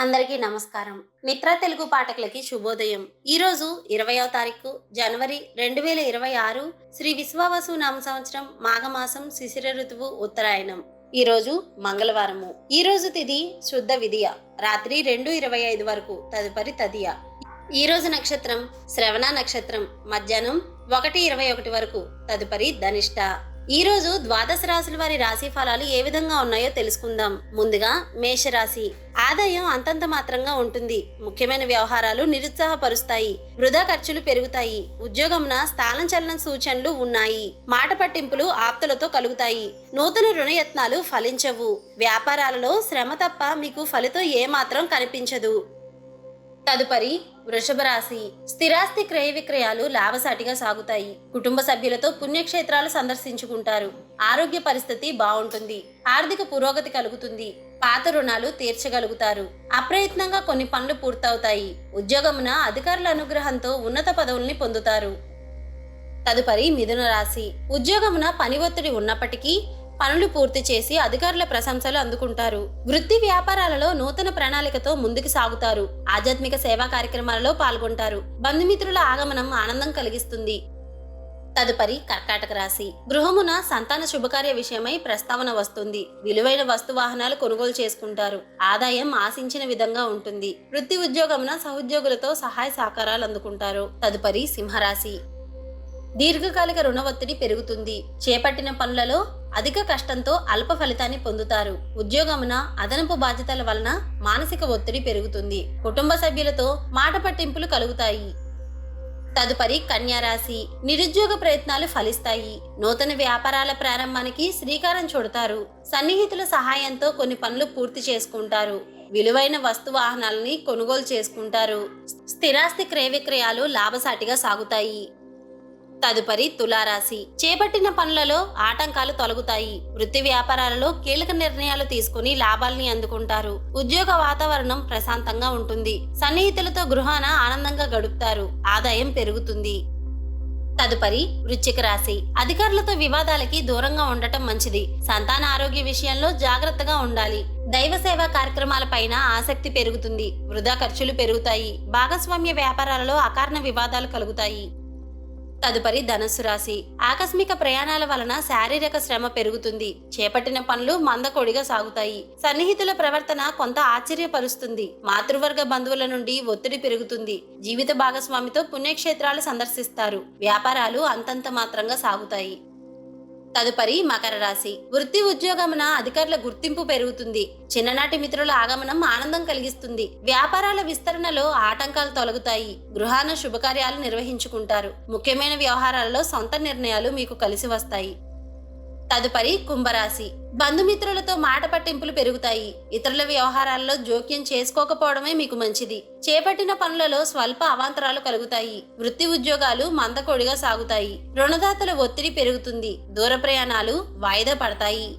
అందరికీ నమస్కారం. మిత్ర తెలుగు పాఠకులకి శుభోదయం. ఈరోజు 20వ తారీఖు జనవరి 2026 శ్రీ విశ్వావసు నామ సంవత్సరం మాఘమాసం శిశిర ఋతువు ఉత్తరాయణం. ఈరోజు మంగళవారము. ఈరోజు తిథి శుద్ధ విదియ. రాత్రి 2:25 వరకు. తదుపరి తదియ. ఈరోజు నక్షత్రం శ్రవణ నక్షత్రం. మధ్యాహ్నం 1:21 వరకు. తదుపరి ధనిష్ట. ఈ రోజు ద్వాదశ రాశుల వారి రాశి ఫలాలు ఏ విధంగా ఉన్నాయో తెలుసుకుందాం. ముందుగా మేషరాశి. ఆదాయం అంతంత మాత్రంగా ఉంటుంది. ముఖ్యమైన వ్యవహారాలు నిరుత్సాహపరుస్తాయి. వృధా ఖర్చులు పెరుగుతాయి. ఉద్యోగమున స్థానం చలన సూచనలు ఉన్నాయి. మాట పట్టింపులు ఆప్తులతో కలుగుతాయి. నూతన రుణయత్నాలు ఫలించవు. వ్యాపారాలలో శ్రమ తప్ప మీకు ఫలితం ఏమాత్రం కనిపించదు. తదుపరి వృషభ రాశి. స్థిరాస్తి క్రయ విక్రయాలు లాభసాటిగా సాగుతాయి. కుటుంబ సభ్యులతో పుణ్యక్షేత్రాలు సందర్శించుకుంటారు. ఆరోగ్య పరిస్థితి బాగుంటుంది. ఆర్థిక పురోగతి కలుగుతుంది. పాత రుణాలు తీర్చగలుగుతారు. అప్రయత్నంగా కొన్ని పనులు పూర్తవుతాయి. ఉద్యోగమున అధికారుల అనుగ్రహంతో ఉన్నత పదవుల్ని పొందుతారు. తదుపరి మిథున రాశి. ఉద్యోగమున పని ఒత్తిడి ఉన్నప్పటికీ పనులు పూర్తి చేసి అధికారుల ప్రశంసలు అందుకుంటారు. వృత్తి వ్యాపారాలలో నూతన ప్రణాళికతో ముందుకు సాగుతారు. ఆధ్యాత్మిక సేవా కార్యక్రమాలలో పాల్గొంటారు. బంధుమిత్రుల ఆగమనం ఆనందం కలిగిస్తుంది. తదుపరి కర్కాటక రాశి. గృహమున సంతాన శుభకార్య విషయమై ప్రస్తావన వస్తుంది. విలువైన వస్తు వాహనాలు కొనుగోలు చేసుకుంటారు. ఆదాయం ఆశించిన విధంగా ఉంటుంది. వృత్తి ఉద్యోగమున సహోద్యోగులతో సహాయ సహకారాలు అందుకుంటారు. తదుపరి సింహరాశి. దీర్ఘకాలిక రుణ ఒత్తిడి పెరుగుతుంది. చేపట్టిన పనులలో అధిక కష్టంతో అల్ప ఫలితాన్ని పొందుతారు. ఉద్యోగమున అదనపు బాధ్యతల వలన మానసిక ఒత్తిడి పెరుగుతుంది. కుటుంబ సభ్యులతో మాట పట్టింపులు కలుగుతాయి. తదుపరి కన్యారాశి. నిరుద్యోగ ప్రయత్నాలు ఫలిస్తాయి. నూతన వ్యాపారాల ప్రారంభానికి శ్రీకారం చుడతారు. సన్నిహితుల సహాయంతో కొన్ని పనులు పూర్తి చేసుకుంటారు. విలువైన వస్తు వాహనాలని కొనుగోలు చేసుకుంటారు. స్థిరాస్తి క్రయ విక్రయాలు లాభసాటిగా సాగుతాయి. తదుపరి తులారాశి. చేపట్టిన పనులలో ఆటంకాలు తొలగుతాయి. వృత్తి వ్యాపారాలలో కీలక నిర్ణయాలు తీసుకుని లాభాల్ని అందుకుంటారు. ఉద్యోగ వాతావరణం ప్రశాంతంగా ఉంటుంది. సన్నిహితులతో గృహాన ఆనందంగా గడుపుతారు. ఆదాయం పెరుగుతుంది. తదుపరి వృశ్చిక రాశి. అధికారులతో వివాదాలకి దూరంగా ఉండటం మంచిది. సంతాన ఆరోగ్య విషయంలో జాగ్రత్తగా ఉండాలి. దైవ సేవా కార్యక్రమాలపైన ఆసక్తి పెరుగుతుంది. వృధా ఖర్చులు పెరుగుతాయి. భాగస్వామ్య వ్యాపారాలలో అకారణ వివాదాలు కలుగుతాయి. తదుపరి ధనుస్సు రాశి. ఆకస్మిక ప్రయాణాల వలన శారీరక శ్రమ పెరుగుతుంది. చేపట్టిన పనులు మందకొడిగా సాగుతాయి. సన్నిహితుల ప్రవర్తన కొంత ఆశ్చర్యపరుస్తుంది. మాతృవర్గ బంధువుల నుండి ఒత్తిడి పెరుగుతుంది. జీవిత భాగస్వామితో పుణ్యక్షేత్రాలు సందర్శిస్తారు. వ్యాపారాలు అంతంత మాత్రంగా సాగుతాయి. తదుపరి మకర రాశి. వృత్తి ఉద్యోగమున అధికారుల గుర్తింపు పెరుగుతుంది. చిన్ననాటి మిత్రుల ఆగమనం ఆనందం కలిగిస్తుంది. వ్యాపారాల విస్తరణలో ఆటంకాలు తొలగుతాయి. గృహాన శుభకార్యాలు నిర్వహించుకుంటారు. ముఖ్యమైన వ్యవహారాలలో సొంత నిర్ణయాలు మీకు కలిసి వస్తాయి. తదుపరి కుంభరాశి. బంధుమిత్రులతో మాట పట్టింపులు పెరుగుతాయి. ఇతరుల వ్యవహారాల్లో జోక్యం చేసుకోకపోవడమే మీకు మంచిది. చేపట్టిన పనులలో స్వల్ప అవాంతరాలు కలుగుతాయి. వృత్తి ఉద్యోగాలు మందకొడిగా సాగుతాయి. రుణదాతల ఒత్తిడి పెరుగుతుంది. దూర ప్రయాణాలు వాయిదా పడతాయి.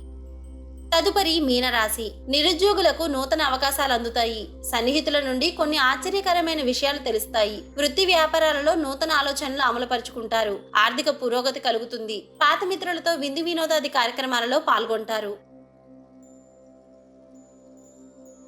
తదుపరి మీనరాశి. నిరుద్యోగులకు నూతన అవకాశాలు అందుతాయి. సన్నిహితుల నుండి కొన్ని ఆశ్చర్యకరమైన విషయాలు తెలుస్తాయి. వృత్తి వ్యాపారాలలో నూతన ఆలోచనలు అమలుపరుచుకుంటారు. ఆర్థిక పురోగతి కలుగుతుంది. పాత మిత్రులతో విందు వినోదాది కార్యక్రమాలలో పాల్గొంటారు.